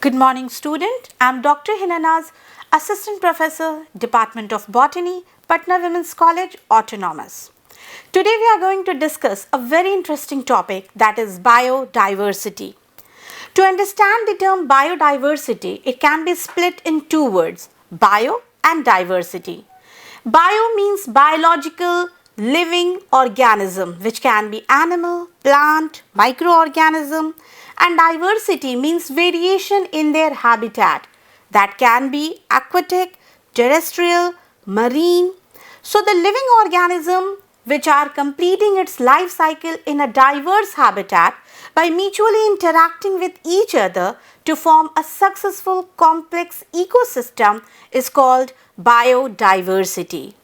Good morning, student. I am Dr. Hena Naz, Assistant Professor, Department of Botany, Patna Women's College, Autonomous. Today we are going to discuss a very interesting topic, that is biodiversity. To understand the term biodiversity, it can be split in two words, bio and diversity. Bio means biological living organism, which can be animal, plant, microorganism, and diversity means variation in their habitat, that can be aquatic, terrestrial, marine. So the living organism which are completing its life cycle in a diverse habitat by mutually interacting with each other to form a successful complex ecosystem is called biodiversity.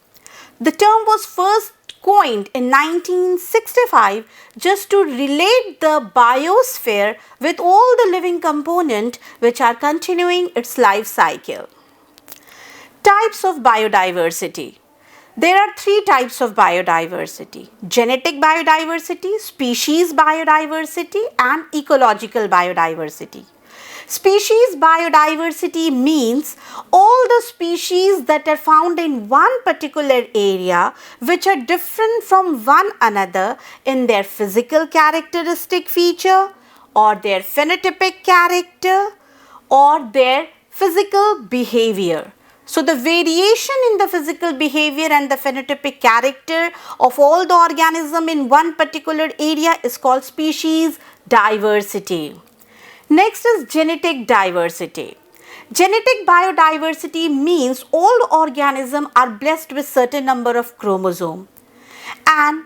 The term was first coined in 1965 just to relate the biosphere with all the living components which are continuing its life cycle. Types of biodiversity. There are three types of biodiversity: genetic biodiversity, species biodiversity, and ecological biodiversity. Species biodiversity means all the species that are found in one particular area which are different from one another in their physical characteristic feature or their phenotypic character or their physical behavior. So the variation in the physical behavior and the phenotypic character of all the organism in one particular area is called species diversity. Next is genetic diversity. Genetic biodiversity means all organisms are blessed with certain number of chromosomes, and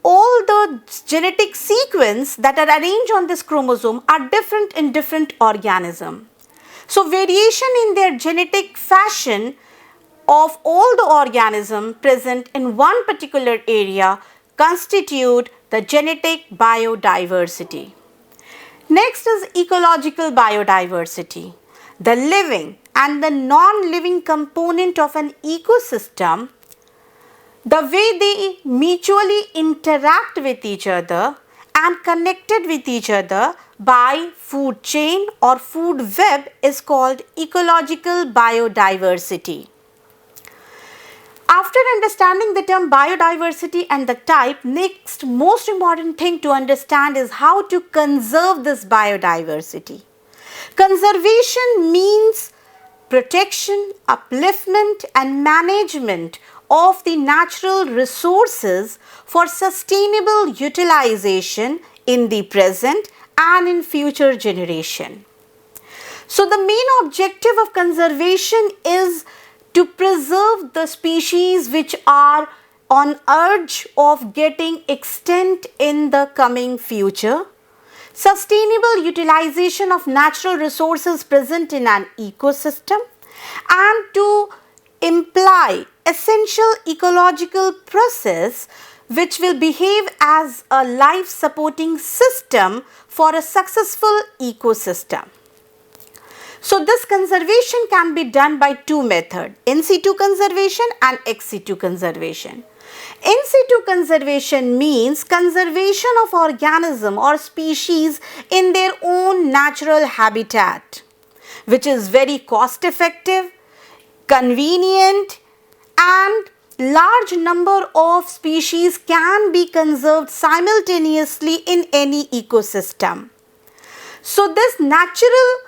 all the genetic sequence that are arranged on this chromosome are different in different organisms. So variation in their genetic fashion of all the organisms present in one particular area constitute the genetic biodiversity. Next is ecological biodiversity. The living and the non-living component of an ecosystem, the way they mutually interact with each other and connected with each other by food chain or food web is called ecological biodiversity. After understanding the term biodiversity and the type, next most important thing to understand is how to conserve this biodiversity. Conservation means protection, upliftment and management of the natural resources for sustainable utilization in the present and in future generation. So the main objective of conservation is to preserve the species which are on urge of getting extinct in the coming future, sustainable utilization of natural resources present in an ecosystem, and to imply essential ecological process which will behave as a life supporting system for a successful ecosystem. So this conservation can be done by two methods, in-situ conservation and ex-situ conservation. In-situ conservation means conservation of organism or species in their own natural habitat, which is very cost effective, convenient, and large number of species can be conserved simultaneously in any ecosystem. So this natural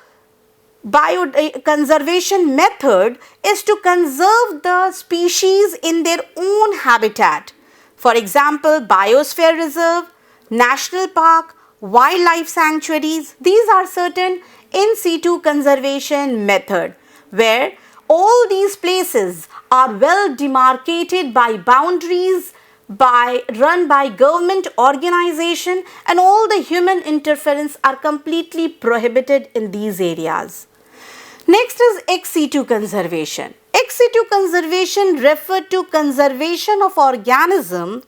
bioconservation method is to conserve the species in their own habitat. For example, biosphere reserve, national park, wildlife sanctuaries. These are certain in situ conservation method where all these places are well demarcated by boundaries, run by government organization, and all the human interference are completely prohibited in these areas. Next is ex-situ conservation. Ex-situ conservation refers to conservation of organisms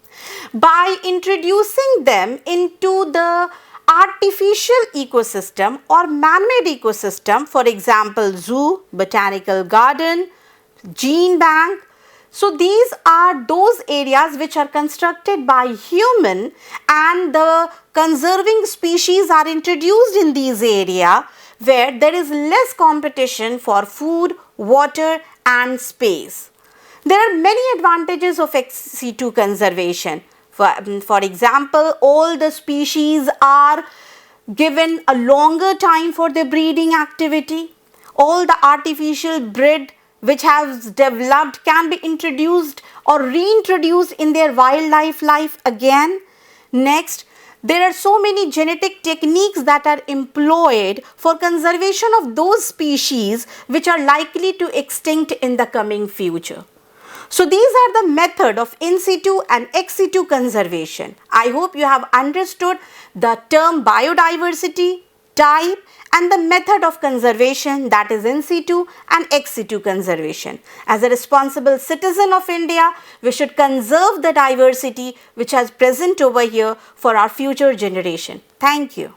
by introducing them into the artificial ecosystem or man-made ecosystem, for example, zoo, botanical garden, gene bank. So these are those areas which are constructed by human, and the conserving species are introduced in these areas where there is less competition for food, water and space. There are many advantages of ex-situ conservation. For example, all the species are given a longer time for their breeding activity. All the artificial breed which has developed can be introduced or reintroduced in their wildlife life again. Next, there are so many genetic techniques that are employed for conservation of those species which are likely to extinct in the coming future. So these are the method of in situ and ex situ conservation. I hope you have understood the term biodiversity, type and the method of conservation, that is in situ and ex situ conservation. As a responsible citizen of India, we should conserve the diversity which is present over here for our future generation. Thank you.